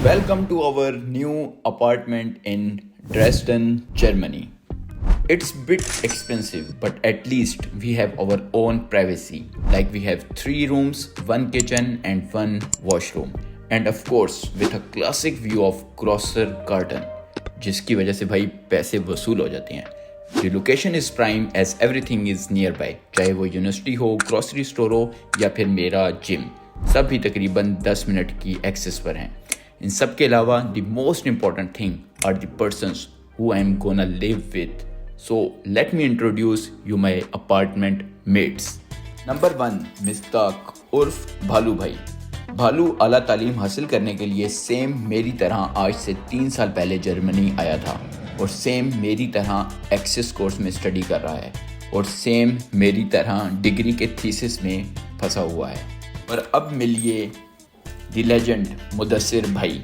Welcome to our new apartment in Dresden, Germany. It's bit expensive, but at least we have our own privacy. Like we have 3 rooms, 1 kitchen and 1 washroom. And of course, with a classic view of Grosser Garten, जिसकी वजह से भाई पैसे वसूल हो जाते हैं. The location is prime as everything is nearby. चाहे वो यूनिवर्सिटी हो, ग्रोसरी स्टोर हो या फिर मेरा जिम. सब भी तकरीबन 10 मिनट की एक्सेस पर हैं. इन सब के अलावा the most important thing are the persons who I am gonna live with. So let me introduce you my apartment mates. Number 1 Mushtaq उर्फ भालू भाई. भालू आला तालीम हासिल करने के लिए सेम मेरी तरह आज से 3 साल पहले जर्मनी आया था और सेम मेरी तरह एक्सेस कोर्स में स्टडी कर रहा है और सेम मेरी तरह डिग्री के थीसिस में फंसा हुआ है. और अब मिलिए द लेजेंड मुदस्सिर भाई.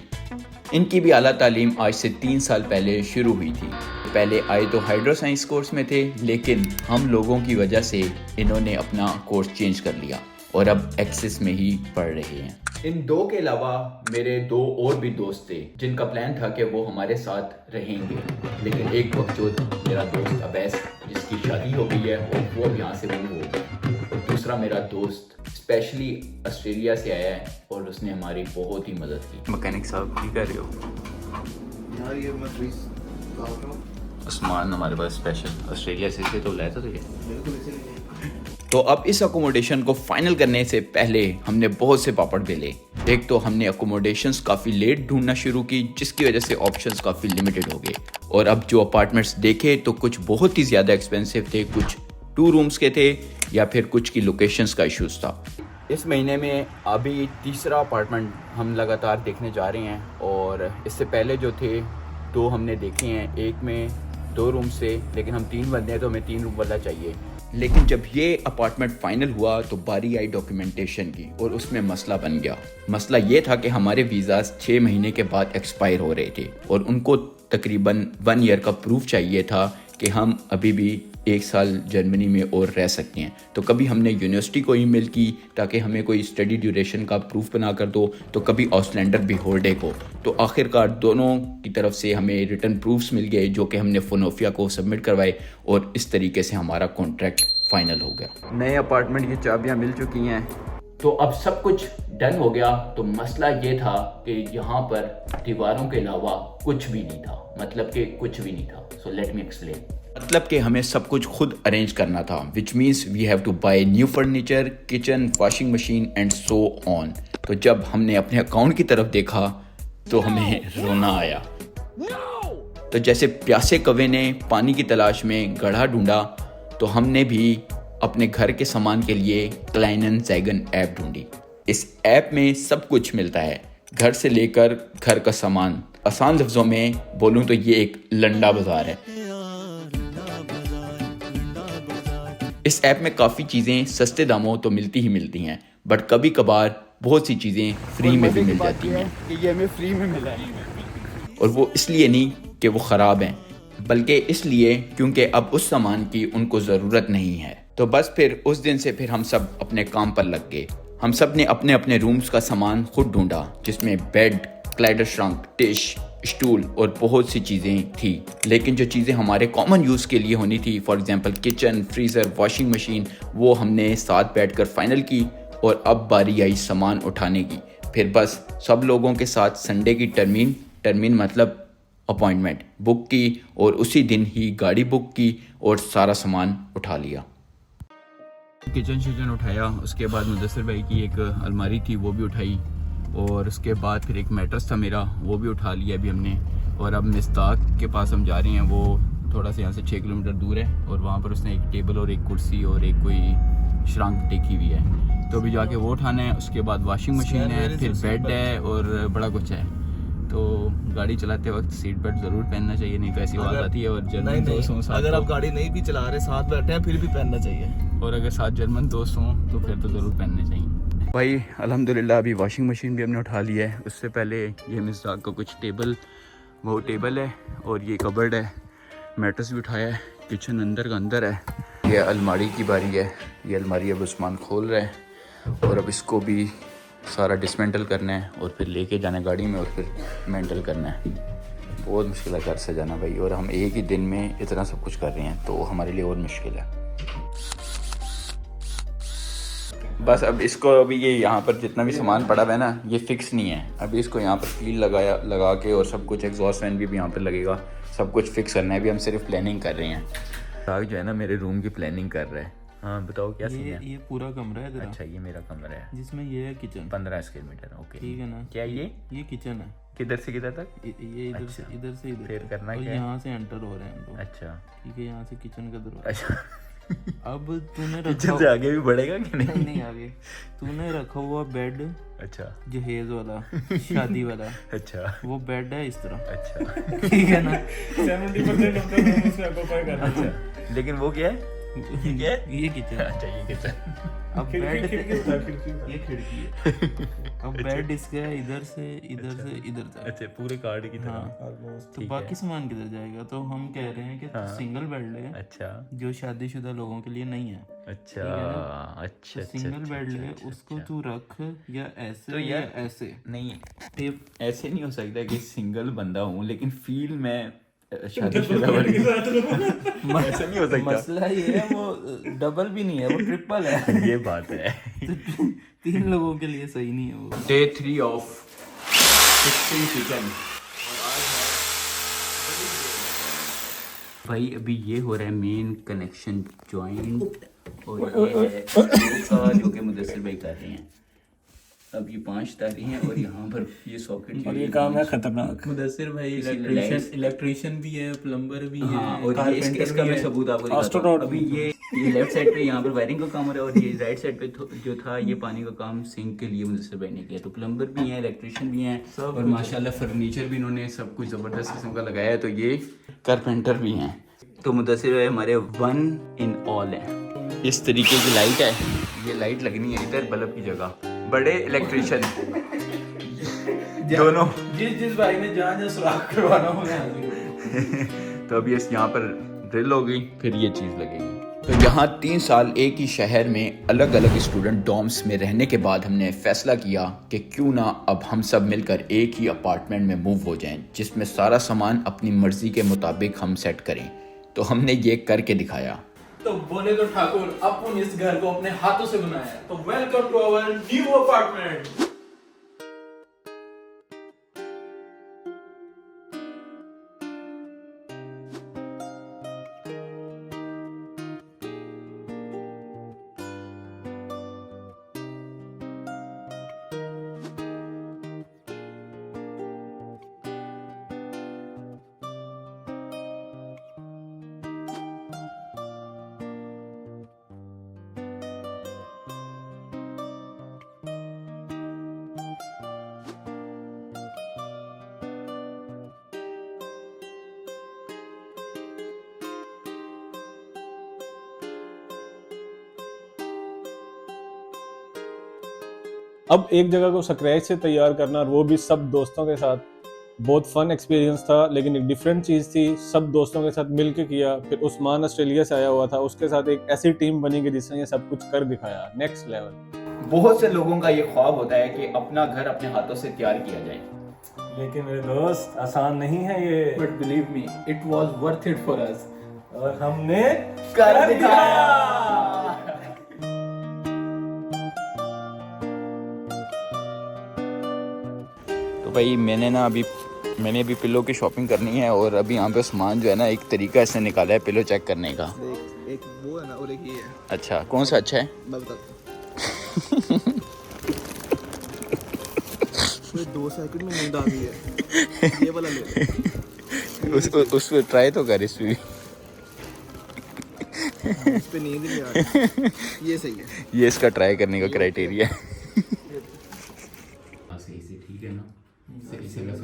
इनकी भी आला तालीम आज से 3 साल पहले शुरू हुई थी. पहले आए तो हाइड्रो साइंस कोर्स में थे, लेकिन हम लोगों की वजह से इन्होंने अपना कोर्स चेंज कर लिया और अब एक्सेस में ही पढ़ रहे हैं. इन 2 के अलावा मेरे 2 और भी दोस्त थे जिनका प्लान था कि वो हमारे साथ रहेंगे, लेकिन एक वक्तूद मेरा दोस्त अवैस जिसकी शादी हो गई है और वो अब यहाँ से मूव हो गया, और दूसरा मेरा दोस्त स्पेशली ऑस्ट्रेलिया से आया है और उसने हमारी बहुत ही मदद की. मैकेनिक साहब की कर रहे हो यार? ये मैं फ्रीज कर रहा हूँ. उस्मान हमारे पास स्पेशल ऑस्ट्रेलिया से तो लाया था तुझे. बिल्कुल इसीलिए. तो अब इस अकोमोडेशन को फाइनल करने से पहले हमने बहुत से पापड़ बेले. एक तो हमने अकोमोडेशंस काफ़ी लेट ढूंढना शुरू की, जिसकी वजह से ऑप्शंस काफ़ी लिमिटेड हो गए. और अब जो अपार्टमेंट्स देखे तो कुछ बहुत ही ज़्यादा एक्सपेंसिव थे, कुछ 2 रूम्स के थे या फिर कुछ की लोकेशंस का इश्यूज था. इस महीने में अभी तीसरा अपार्टमेंट हम लगातार देखने जा रहे हैं और इससे पहले जो थे 2 हमने देखे हैं. एक में 2 रूम से, लेकिन हम 3 बंदे हैं तो हमें 3 रूम वाला चाहिए. लेकिन जब ये अपार्टमेंट फाइनल हुआ तो बारी आई डॉक्यूमेंटेशन की और उसमें मसला बन गया. मसला ये था कि हमारे वीज़ास 6 महीने के बाद एक्सपायर हो रहे थे और उनको तकरीबन 1 ईयर का प्रूफ चाहिए था कि हम अभी भी 1 साल जर्मनी में और रह सकते हैं. तो कभी हमने यूनिवर्सिटी को ईमेल की ताकि हमें कोई स्टडी ड्यूरेशन का प्रूफ बना कर दो, तो कभी ऑस्लैंडर भी होल्डे को. तो आखिरकार दोनों की तरफ से हमें रिटर्न प्रूफ्स मिल गए जो कि हमने फोनोफिया को सबमिट करवाए और इस तरीके से हमारा कॉन्ट्रैक्ट फाइनल हो गया. नए अपार्टमेंट की चाबियाँ मिल चुकी हैं तो अब सब कुछ डन हो गया. तो मसला ये था कि यहाँ पर दीवारों के अलावा कुछ भी नहीं था, मतलब कि कुछ भी नहीं था. So let me explain. मतलब कि हमें सब कुछ खुद अरेंज करना था, which means we have to buy new furniture, kitchen, washing machine and so on. तो जब हमने अपने अकाउंट की तरफ देखा तो हमें रोना आया. तो जैसे प्यासे कौवे ने पानी की तलाश में गड्ढा ढूंढा, तो हमने भी अपने घर के सामान के लिए क्लाइनन-ज़ैगन ऐप ढूंढी. इस ऐप में सब कुछ मिलता है, घर से लेकर घर का सामान. आसान लफ्ज़ों में बोलूं तो ये एक लंडा बाजार है. इस ऐप में काफ़ी चीज़ें सस्ते दामों तो मिलती ही मिलती हैं, बट कभी कभार बहुत सी चीज़ें फ्री में भी मिल जाती हैं. कि ये हमें फ्री में मिला है. और वो इसलिए नहीं कि वो ख़राब हैं, बल्कि इसलिए क्योंकि अब उस सामान की उनको ज़रूरत नहीं है. तो बस फिर उस दिन से फिर हम सब अपने काम पर लग गए. हम सब ने अपने अपने रूम्स का सामान खुद ढूंढा, जिसमें बेड, क्लाइडरश्रंक, डिश, स्टूल और बहुत सी चीज़ें थी. लेकिन जो चीज़ें हमारे कॉमन यूज़ के लिए होनी थी, for example kitchen, freezer, washing machine, वो हमने साथ बैठकर फाइनल की. और अब बारी आई सामान उठाने की. फिर बस सब लोगों के साथ संडे की टर्मीन मतलब अपॉइंटमेंट बुक की और उसी दिन ही गाड़ी बुक की और सारा सामान उठा लिया. किचन उठाया, उसके बाद मुदस्सिर भाई की एक अलमारी थी वो भी उठाई, और उसके बाद फिर एक मैट्रेस था मेरा, वो भी उठा लिया अभी हमने. और अब मिस्ताक के पास हम जा रहे हैं, वो थोड़ा सा यहाँ से 6 किलोमीटर दूर है, और वहाँ पर उसने एक टेबल और एक कुर्सी और एक कोई श्रंक देखी हुई है, तो अभी जाके वो उठाना है. उसके बाद वॉशिंग मशीन है, फिर बेड है और बड़ा कुछ है. तो गाड़ी चलाते वक्त सीट बेल्ट ज़रूर पहनना चाहिए, नहीं तो ऐसी आवाज़ आती है. और जर्मन दोस्त हों साथ, अगर आप गाड़ी नहीं भी चला रहे, साथ बैठे हैं, फिर भी पहनना चाहिए. और अगर साथ जर्मन दोस्त हों तो फिर तो ज़रूर पहनने चाहिए. भाई अल्हम्दुलिल्लाह अभी वॉशिंग मशीन भी हमने उठा लिया है. उससे पहले ये मिस्ताक का कुछ वो टेबल है और ये कबर्ड है. मैट्रेस भी उठाया है. किचन अंदर का अंदर है. ये अलमारी की बारी है. ये अलमारी अब उस्मान खोल रहा है और अब इसको भी सारा डिसमेंटल करना है और फिर लेके जाना है गाड़ी में और फिर मेंटल करना है। बहुत मुश्किल है घर से जाना भाई, और हम एक ही दिन में इतना सब कुछ कर रहे हैं तो हमारे लिए और मुश्किल है। बस अब इसको अभी ये यहाँ पर जितना भी सामान पड़ा हुआ है ना ये फिक्स नहीं है, अभी इसको यहाँ पर कील लगा के और सब कुछ, एग्जॉस्ट फैन भी यहाँ पर लगेगा, सब कुछ फिक्स करना है। अभी हम सिर्फ प्लानिंग कर रहे हैं। राग जो है ना मेरे रूम की प्लानिंग कर रहा है। हाँ बताओ क्या सीन है? ये पूरा कमरा है तेरा। अच्छा ये मेरा कमरा है जिसमें ये है किचन 15 स्क्वायर मीटर। ओके ठीक है ना। क्या ये किचन है। किधर से किधर तक? ये इधर अच्छा। से इधर से इधर फिर करना और क्या है? यहाँ से एंटर हो रहे हैं हम लोग। अच्छा ठीक है, यहाँ से किचन का दरवाजा। अच्छा अब तूने किचन रखा से आगे भी बढ़ेगा कि नहीं? नहीं आगे तूने रखा हुआ बेड अच्छा जहेज वाला शादी वाला अच्छा वो बेड है इस तरह। अच्छा ठीक है ना। 70% ऑफ द रूम उसमें ऑक्यूपाई कर रहा है। अच्छा लेकिन वो क्या है? ये क्या है? ये किचन है। अच्छा ये किचन। अब बेड खिड़की होता है, खिड़की होता है। ये खिड़की है। अब बेड इसका है इधर से इधर तक। अच्छा पूरे कार्ड की हाँ तरह। Almost. तो बाकी सामान किधर जाएगा? तो हम कह रहे हैं कि सिंगल बेड ले अच्छा जो शादीशुदा लोगों के लिए नहीं है। अच्छा अच्छा तो सिंगल बेड ले उसको तू रख या ऐसे तो या यार- ऐसे नहीं टेप। ऐसे नहीं हो सकता कि सिंगल बंदा हूँ लेकिन फील मैं शादीशुदा वाली ऐसे नहीं हो सकता। मसला ये है वो डबल भी नहीं है, वो ट्रिपल है। ये बात है। 3 लोगों के लिए सही नहीं है वो। Day 3 of fixing kitchen. भाई अभी ये हो रहा है मेन कनेक्शन जॉइंट और ये है सोफा जो कि मुदस्सिर भाई कर रहे हैं। अब ये 5 तारें हैं और यहाँ पर ये सॉकेट और ये काम है खतरनाक। मुदस्सिर भाई lights- इलेक्ट्रिशियन भी है, प्लम्बर भी है, हाँ, और ये इसका मैं सबूत आपको दिखाता हूँ। Astronaut अभी ये लेफ्ट साइड पे यहाँ पर वायरिंग का काम हो रहा है और ये राइट साइड पे जो था ये पानी का काम सिंक के लिए मुझसे भाई ने किया। तो प्लम्बर भी हैं, इलेक्ट्रिशियन भी हैं और माशाल्लाह फर्नीचर भी इन्होंने सब कुछ ज़बरदस्त किस्म का लगाया है। तो ये कारपेंटर भी हैं। तो मुदस्सिर भाई हमारे 1 in all है। इस तरीके की लाइट है, ये लाइट लगनी है इधर बल्ब की जगह। बड़े इलेक्ट्रिशियन दोनों। जिस भाई ने जहाँ सुराख करवाना हो गया। तो अभी इस यहाँ पर ड्रिल हो गई, फिर ये चीज़ लगेगी। तो यहाँ 3 साल एक ही शहर में अलग अलग स्टूडेंट डॉर्म्स में रहने के बाद हमने फैसला किया कि क्यों ना अब हम सब मिलकर एक ही अपार्टमेंट में मूव हो जाएं, जिसमें सारा सामान अपनी मर्जी के मुताबिक हम सेट करें। तो हमने ये करके दिखाया। तो बोले तो ठाकुर अपन इस घर को अपने हाथों से बनाया। तो welcome to our new apartment. अब एक जगह को स्क्रैच से तैयार करना और वो भी सब दोस्तों के साथ, बहुत फन एक्सपीरियंस था। लेकिन एक डिफरेंट चीज़ थी, सब दोस्तों के साथ मिल के किया। फिर उस्मान ऑस्ट्रेलिया से आया हुआ था, उसके साथ एक ऐसी टीम बनी कि जिसने ये सब कुछ कर दिखाया, नेक्स्ट लेवल। बहुत से लोगों का ये ख्वाब होता है कि अपना घर अपने हाथों से तैयार किया जाए, लेकिन मेरे दोस्त आसान नहीं है ये, but believe me it was worth it for us. और हमने कर दिखाया। तो भाई मैंने अभी पिलो की शॉपिंग करनी है और अभी यहाँ पे सामान जो है ना एक तरीका इसने निकाला है पिलो चेक करने का। एक वो है ना और एक ये है। अच्छा कौन सा अच्छा है? मैं बताता हूँ। 2 सेकंड में नींद आ गई है। ये वाला ले ले। उस पे ट्राई तो कर, इस पे इस पे नींद नहीं आ रही। ये सही है। ये इसका ट्राई करने का क्राइटेरिया है। सही से ठीक है ना? सही से लगा।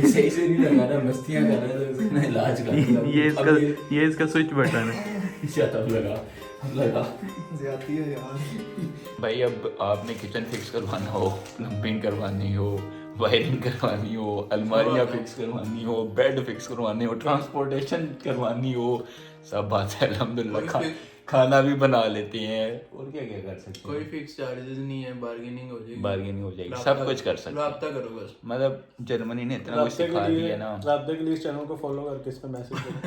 सही से नहीं लगा रहा, मस्तियां कर रहा है तो उसने इलाज कर ये इसका स्विच बटन है। शटअप लगा ज्यादती है यार। भाई अब आपने किचन फिक्स करवाना हो, प्लम्बिंग करवानी हो, वायरिंग करवानी हो, अलमारियाँ फिक्स करवानी हो, बेड फिक्स करवाने हो, ट्रांसपोर्टेशन करवानी हो, सब बात है अल्हम्दुलिल्लाह। कोई खाना भी बना लेते हैं और क्या क्या कर सकते कोई हैं। फिक्स चार्जेस नहीं है, बार्गेनिंग हो जाएगी, बार्गेनिंग हो जाएगी, राब्ता सब कुछ कर सकते हैं। राब्ता करो बस। मतलब जर्मनी ने इतना कुछ सिखा दिया ना। राब्ते के लिए इस चैनल को फॉलो करके इस पे मैसेज करो।